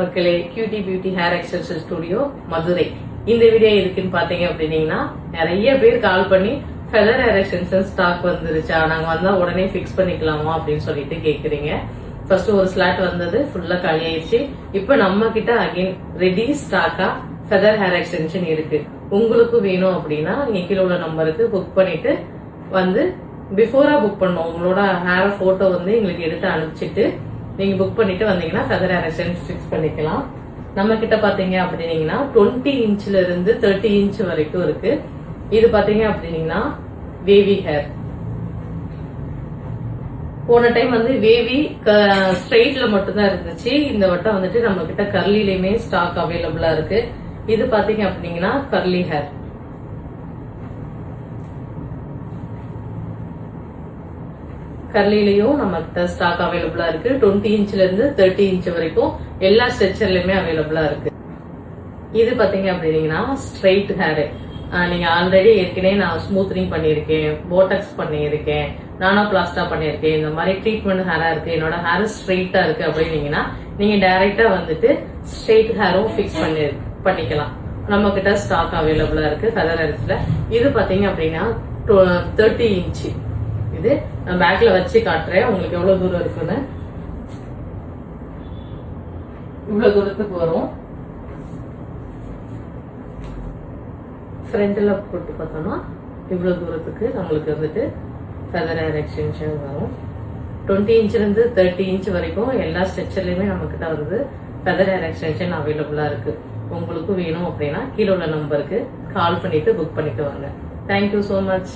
மக்களே, cutie beauty hair extension studio Madurai. இந்த video எதுக்குன்னு பாத்தீங்க அப்படின்னீங்கன்னா, நிறைய பேர் கால் பண்ணி ஃபெதர் ஹேர் எக்ஸ்டென்ஷன் ஸ்டாக் வந்துருச்சா, நாங்க வந்தா உடனே பிக்ஸ் பண்ணிக்கலாமா அப்படின்னு சொல்லிட்டு கேக்குறீங்க. ஃபர்ஸ்ட் ஒரு ஸ்லாட் வந்தது, ஃபுல்லா காலி ஆயிடுச்சு. இப்ப நம்ம கிட்ட அகைன் ரெடி ஸ்டாக்கா ஃபெதர் ஹேர் எக்ஸ்டென்ஷன் இருக்கு. உங்களுக்கு வேணும் அப்படின்னா நீங்க கீழே உள்ள நம்பருக்கு புக் பண்ணிட்டு வந்து பிஃபோரா புக் பண்ணோம். உங்களோட ஹேர் போட்டோ வந்து எங்களுக்கு எடுத்து அனுப்பிச்சிட்டு நீங்க புக் பண்ணிட்டு வந்தீங்கன்னா ஃபெதர் ஹேர் எக்ஸ்டென்ஷன் ஃபிக்ஸ் பண்ணிக்கலாம். நம்ம கிட்ட பாத்தீங்க அப்படின்னீங்கன்னா 20 இன்ச்ல இருந்து 30 இன்ச் வரைக்கும் இருக்கு. இது பாத்தீங்க அப்படின்னீங்கன்னா வேவி ஹேர். போன டைம் வந்து வேவி ஸ்ட்ரெயிட்ல மட்டும்தான் இருந்துச்சு. இந்த வட்டம் வந்துட்டு நம்ம கிட்ட கர்லிலயுமே ஸ்டாக் அவைலபிளா இருக்கு. இது பாத்தீங்க அப்படின்னீங்கன்னா கர்லி ஹேர். கர்லிலையும் நம்ம கிட்ட ஸ்டாக் அவைலபிளா இருக்கு. 20 இன்ச்ல இருந்து 30 இன்ச் வரைக்கும் எல்லா ஸ்ட்ரெச்சர்லயுமே அவைலபிளா இருக்கு. இது பாத்தீங்க அப்படின்னீங்கன்னா ஸ்ட்ரெயிட் ஹேர். நீங்க ஆல்ரெடி ஏற்கனவே நான் ஸ்மூத்னிங் பண்ணியிருக்கேன், போட்டக்ஸ் பண்ணியிருக்கேன், நானோ பிளாஸ்டா பண்ணியிருக்கேன், இந்த மாதிரி ட்ரீட்மெண்ட் ஹேரா இருக்கு, என்னோட ஹேர் ஸ்ட்ரெயிட்டா இருக்கு அப்படின்னீங்கன்னா நீங்க டைரக்டா வந்துட்டு ஸ்ட்ரெயிட் ஹேரும் பிக்ஸ் பண்ணிக்கலாம். நம்ம கிட்ட ஸ்டாக் அவைலபிளா இருக்கு ஃபெதர் ஹேர்ஸ்ல. இது பாத்தீங்க அப்படின்னா 30 இன்ச். இது நான் பேக்ல வச்சு காட்டுறேன் உங்களுக்கு எவ்வளவு தூரம் இருக்குன்னு. இவ்வளவு தூரத்துக்கு வரும். ஃப்ரண்ட்ல போட்டு பார்த்தோம்னா இவ்வளவு தூரத்துக்கு நம்மளுக்கு வந்துட்டு ஃபெதர் ஹேர் எக்ஸ்டென்ஷன் வரும். 20 இன்ச்ல இருந்து 30 இன்ச் வரைக்கும் எல்லா ஸ்ட்ரெச்சர்லயுமே நம்ம கிட்ட வந்து ஃபெதர் ஹேர் எக்ஸ்டென்ஷன் அவைலபிளா இருக்கு. உங்களுக்கு வேணும் அப்படின்னா கீழே உள்ள நம்பருக்கு கால் பண்ணிட்டு புக் பண்ணிட்டு வாங்க. Thank you so much.